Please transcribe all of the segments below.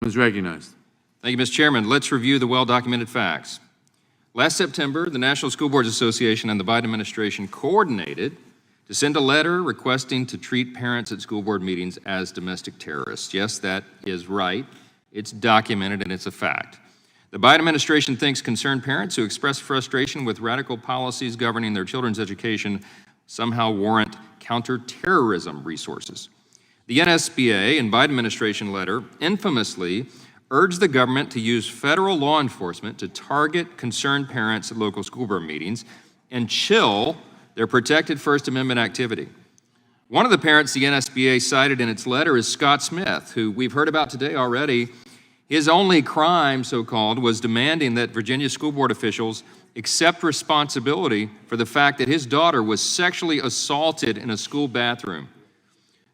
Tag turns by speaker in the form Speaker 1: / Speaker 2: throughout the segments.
Speaker 1: is recognized.
Speaker 2: Thank you, Mr. Chairman. Let's review the well-documented facts. Last September, the National School Boards Association and the Biden administration coordinated to send a letter requesting to treat parents at school board meetings as domestic terrorists. Yes, that is right. It's documented and it's a fact. The Biden administration thinks concerned parents who express frustration with radical policies governing their children's education somehow warrant counterterrorism resources. The NSBA and Biden administration letter infamously urged the government to use federal law enforcement to target concerned parents at local school board meetings and chill their protected First Amendment activity. One of the parents the NSBA cited in its letter is Scott Smith, who we've heard about today already. His only crime, so-called, was demanding that Virginia school board officials accept responsibility for the fact that his daughter was sexually assaulted in a school bathroom.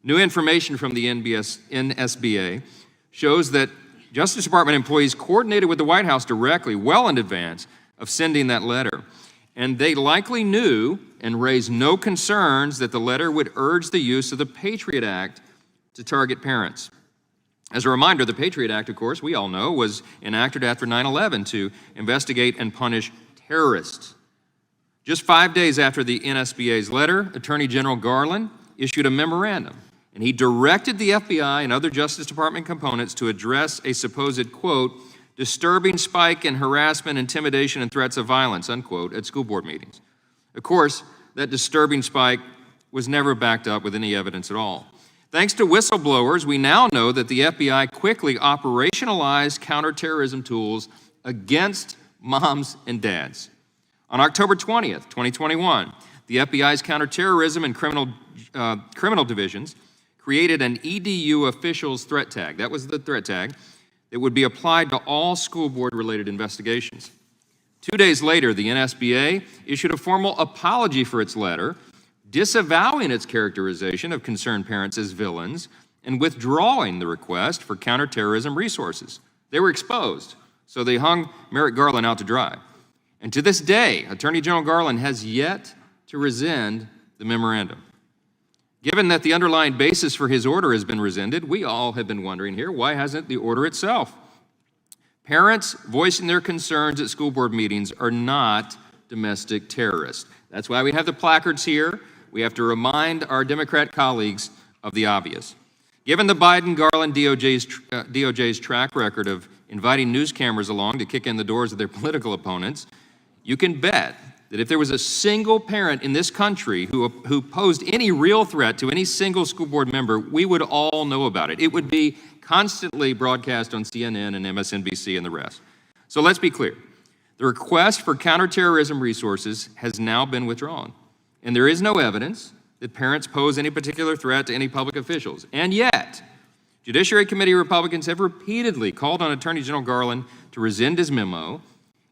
Speaker 2: New information from the NSBA shows that Justice Department employees coordinated with the White House directly, well in advance of sending that letter. And they likely knew and raised no concerns that the letter would urge the use of the Patriot Act to target parents. As a reminder, the Patriot Act, of course, we all know, was enacted after 9/11 to investigate and punish terrorists. Just 5 days after the NSBA's letter, Attorney General Garland issued a memorandum, and he directed the FBI and other Justice Department components to address a supposed, quote, disturbing spike in harassment, intimidation, and threats of violence, unquote, at school board meetings. Of course, that disturbing spike was never backed up with any evidence at all. Thanks to whistleblowers, we now know that the FBI quickly operationalized counterterrorism tools against moms and dads. On October 20th, 2021, the FBI's counterterrorism and criminal divisions created an EDU officials threat tag. That was the threat tag that would be applied to all school board-related investigations. 2 days later, the NSBA issued a formal apology for its letter, disavowing its characterization of concerned parents as villains and withdrawing the request for counterterrorism resources. They were exposed, so they hung Merrick Garland out to dry. And to this day, Attorney General Garland has yet to rescind the memorandum. Given that the underlying basis for his order has been rescinded, we all have been wondering here, why hasn't the order itself? Parents voicing their concerns at school board meetings are not domestic terrorists. That's why we have the placards here. We have to remind our Democrat colleagues of the obvious. Given the Biden-Garland DOJ's track record of inviting news cameras along to kick in the doors of their political opponents, you can bet that if there was a single parent in this country who posed any real threat to any single school board member, we would all know about it. It would be constantly broadcast on CNN and MSNBC and the rest. So let's be clear. The request for counterterrorism resources has now been withdrawn, and there is no evidence that parents pose any particular threat to any public officials. And yet, Judiciary Committee Republicans have repeatedly called on Attorney General Garland to rescind his memo,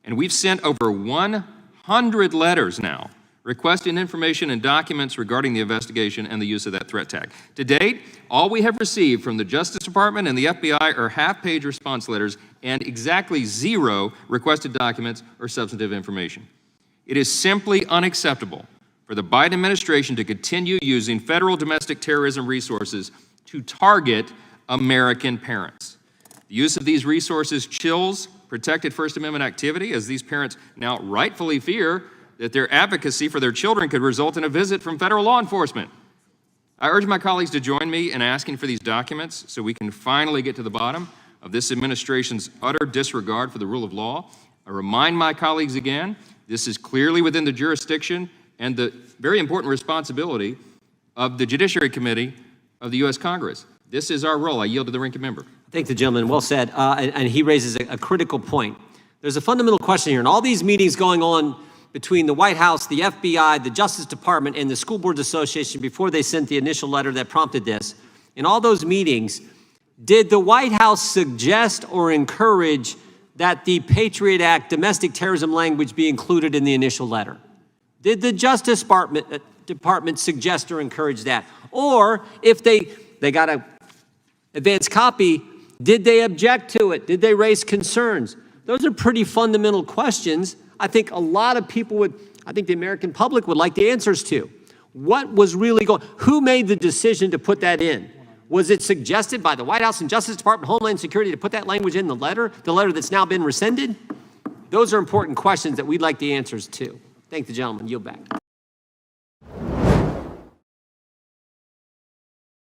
Speaker 2: and we've sent over 100 letters now requesting information and documents regarding the investigation and the use of that threat tag. To date, all we have received from the Justice Department and the FBI are half-page response letters and exactly 0 requested documents or substantive information. It is simply unacceptable for the Biden administration to continue using federal domestic terrorism resources to target American parents. The use of these resources chills protected First Amendment activity, as these parents now rightfully fear that their advocacy for their children could result in a visit from federal law enforcement. I urge my colleagues to join me in asking for these documents so we can finally get to the bottom of this administration's utter disregard for the rule of law. I remind my colleagues again, this is clearly within the jurisdiction and the very important responsibility of the Judiciary Committee of the U.S. Congress. This is our role. I yield to the ranking member.
Speaker 3: Thank the gentleman. Well said. And he raises a critical point. There's a fundamental question here. In all these meetings going on between the White House, the FBI, the Justice Department, and the School Boards Association before they sent the initial letter that prompted this, in all those meetings, did the White House suggest or encourage that the Patriot Act domestic terrorism language be included in the initial letter? Did the Justice Department suggest or encourage that? Or if they got an advance copy, did they object to it? Did they raise concerns? Those are pretty fundamental questions. I think a lot of people I think the American public would like the answers to. What was really going, who made the decision to put that in? Was it suggested by the White House and Justice Department, Homeland Security to put that language in the letter that's now been rescinded? Those are important questions that we'd like the answers to. Thank the gentleman. Yield back.